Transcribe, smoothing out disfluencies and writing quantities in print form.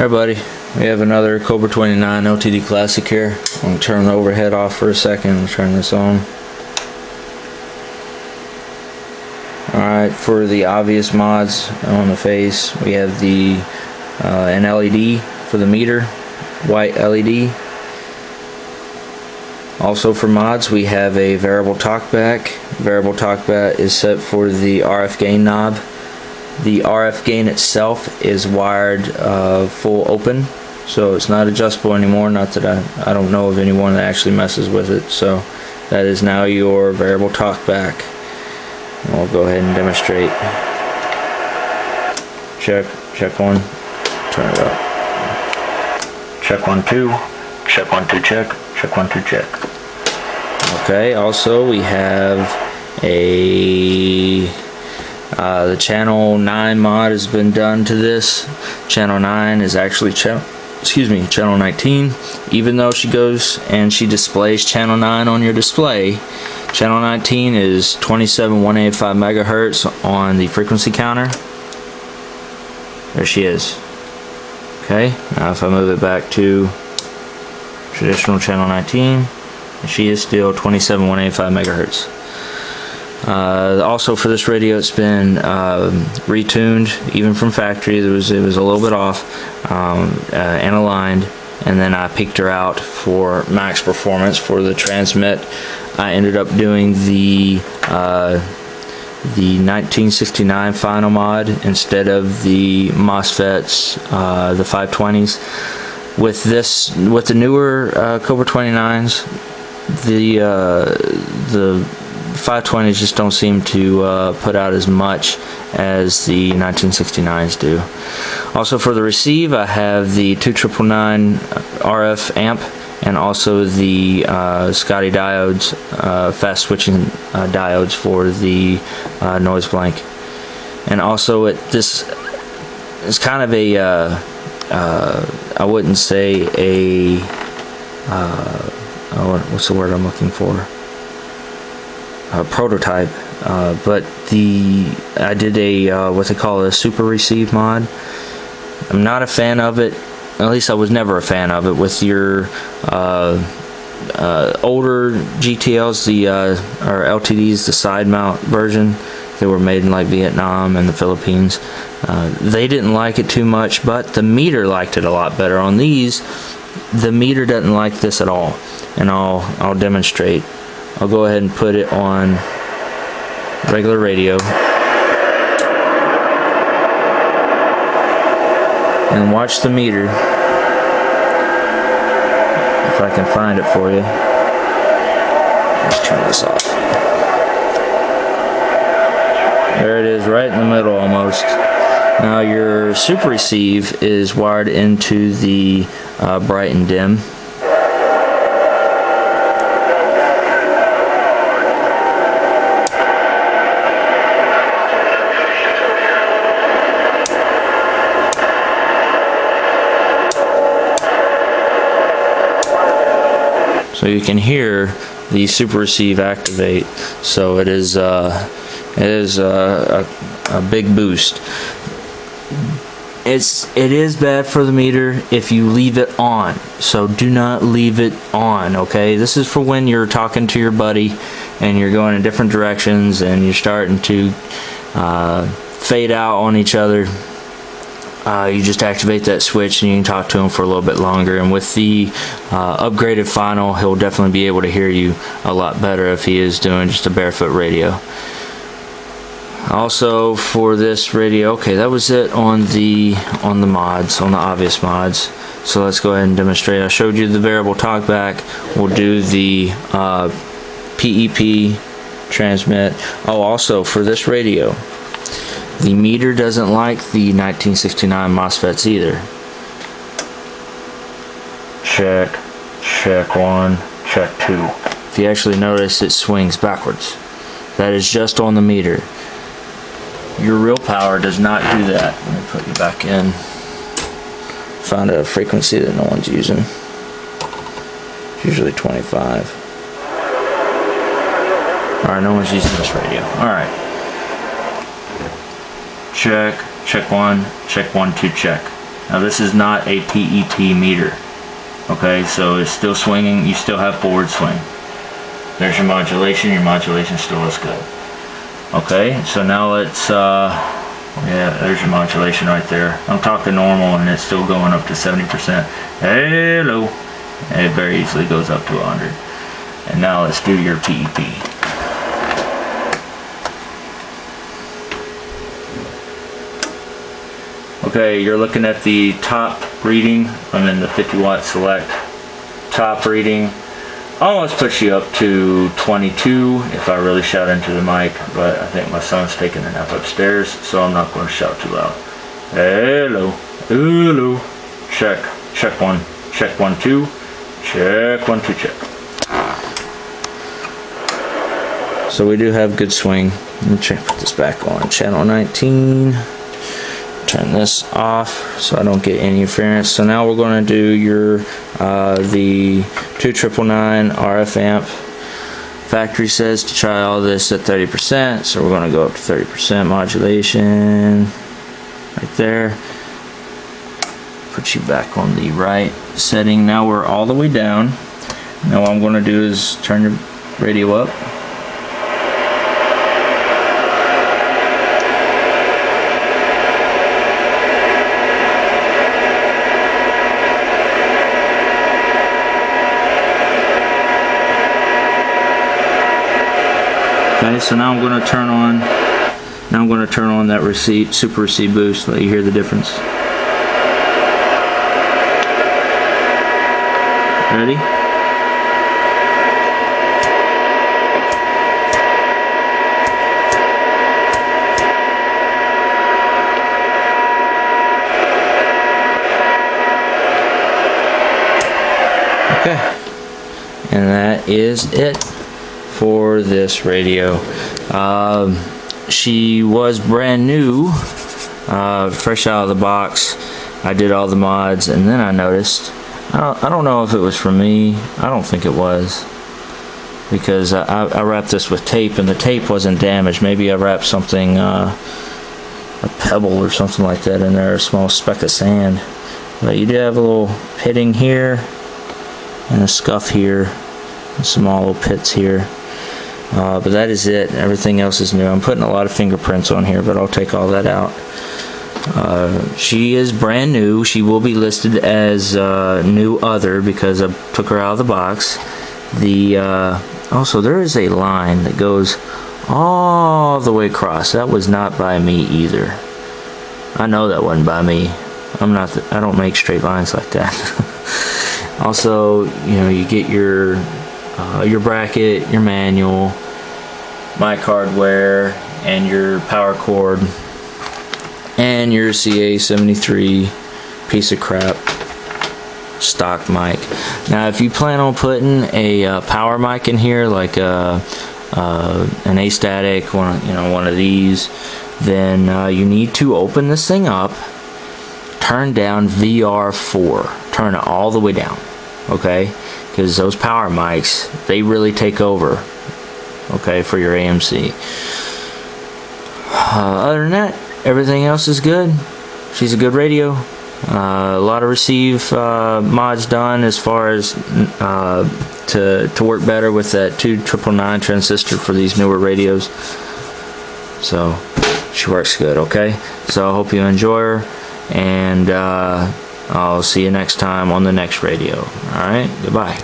Alright buddy, we have another Cobra 29 LTD Classic here. I'm going to turn the overhead off for a second and turn this on. Alright, for the obvious mods on the face, we have the an LED for the meter, white LED. Also for mods, we have a variable talkback. Variable talkback is set for the RF gain knob. The RF gain itself is wired full open, so it's not adjustable anymore. Not that I don't know of anyone that actually messes with it. So that is now your variable talkback. And we'll go ahead and demonstrate. Check one, turn it up. Check 1 2, check 1 2, check 1 2, check. Okay. Also, we have a the channel 9 mod has been done to this. Channel 9 is actually channel 19. Even though she goes and she displays channel 9 on your display, channel 19 is 27185 megahertz on the frequency counter. There she is. Okay, now if I move it back to traditional channel 19, she is still 27185 megahertz. Also for this radio, it's been retuned, even from factory. It was a little bit off and aligned, and then I peaked her out for max performance. For the transmit, I ended up doing the 1969 final mod instead of the MOSFETs, the 520s. With the newer Cobra 29s, the 520s just don't seem to put out as much as the 1969s do. Also for the receive, I have the 2999 RF amp and also the Scotty diodes, fast switching diodes for the noise blank. And also this is kind of a I wouldn't say a what's the word I'm looking for? A prototype, but I did a what they call a super receive mod. I'm not a fan of it. At least I was never a fan of it. With your older GTLs, or LTDs, the side mount version, they were made in like Vietnam and the Philippines. They didn't like it too much, but the meter liked it a lot better. On these, the meter doesn't like this at all, and I'll demonstrate. I'll go ahead and put it on regular radio and watch the meter, if I can find it for you. Let's turn this off. There it is, right in the middle almost. Now your super receive is wired into the bright and dim. So you can hear the super receive activate. So it is a big boost. It is bad for the meter if you leave it on. So do not leave it on. Okay, this is for when you're talking to your buddy and you're going in different directions and you're starting to fade out on each other. You just activate that switch and you can talk to him for a little bit longer. And with the upgraded final, he'll definitely be able to hear you a lot better if he is doing just a barefoot radio. Also for this radio, okay, that was it on the mods, on the obvious mods. So let's go ahead and demonstrate. I showed you the variable talkback. We'll do the PEP transmit. Oh, also for this radio, the meter doesn't like the 1969 MOSFETs either. Check 1, check 2. If you actually notice, it swings backwards. That is just on the meter. Your real power does not do that. Let me put you back in. Find a frequency that no one's using. It's usually 25. Alright, no one's using this radio. Alright. check 1, 2, check. Now this is not a PET meter. Okay, so it's still swinging. You still have forward swing. There's your modulation. Your modulation still is good. Okay, so now let's, yeah, there's your modulation right there. I'm talking normal and it's still going up to 70%. Hello. And it very easily goes up to 100. And now let's do your PEP. Okay, you're looking at the top reading. I'm in the 50 watt select. Top reading almost puts you up to 22 if I really shout into the mic, but I think my son's taking a nap upstairs, so I'm not going to shout too loud. Hello, hello, check, check 1, check 1, 2, check 1, 2, check. So we do have good swing. Let me put this back on channel 19. Turn this off so I don't get any interference. So now we're going to do your the 2919 RF amp. Factory says to try all this at 30%, so we're going to go up to 30% modulation right there. Put you back on the right setting. Now we're all the way down. Now what I'm going to do is turn your radio up. Okay, so now I'm going to turn on. Now I'm going to turn on that super receive boost. Let you hear the difference. Ready? Okay, and that is it for this radio. She was brand new, fresh out of the box. I did all the mods, and then I noticed, I don't know if it was for me. I don't think it was, because I wrapped this with tape and the tape wasn't damaged. Maybe I wrapped something, a pebble or something like that in there, a small speck of sand. But you do have a little pitting here and a scuff here and some small little pits here. But that is it. Everything else is new. I'm putting a lot of fingerprints on here, but I'll take all that out. She is brand new. She will be listed as new other because I took her out of the box. Also, there is a line that goes all the way across. That was not by me either. I know that wasn't by me. I don't make straight lines like that. Also, you know, you get your bracket, your manual, mic hardware, and your power cord, and your CA73 piece of crap stock mic. Now, if you plan on putting a power mic in here, like an A-static, one of these, then you need to open this thing up, turn down VR4, turn it all the way down, okay? Because those power mics, they really take over, okay, for your AMC. Other than that, everything else is good. She's a good radio. A lot of receive mods done as far as to work better with that 2919 transistor for these newer radios. So she works good, okay? So I hope you enjoy her, and I'll see you next time on the next radio. Alright, goodbye.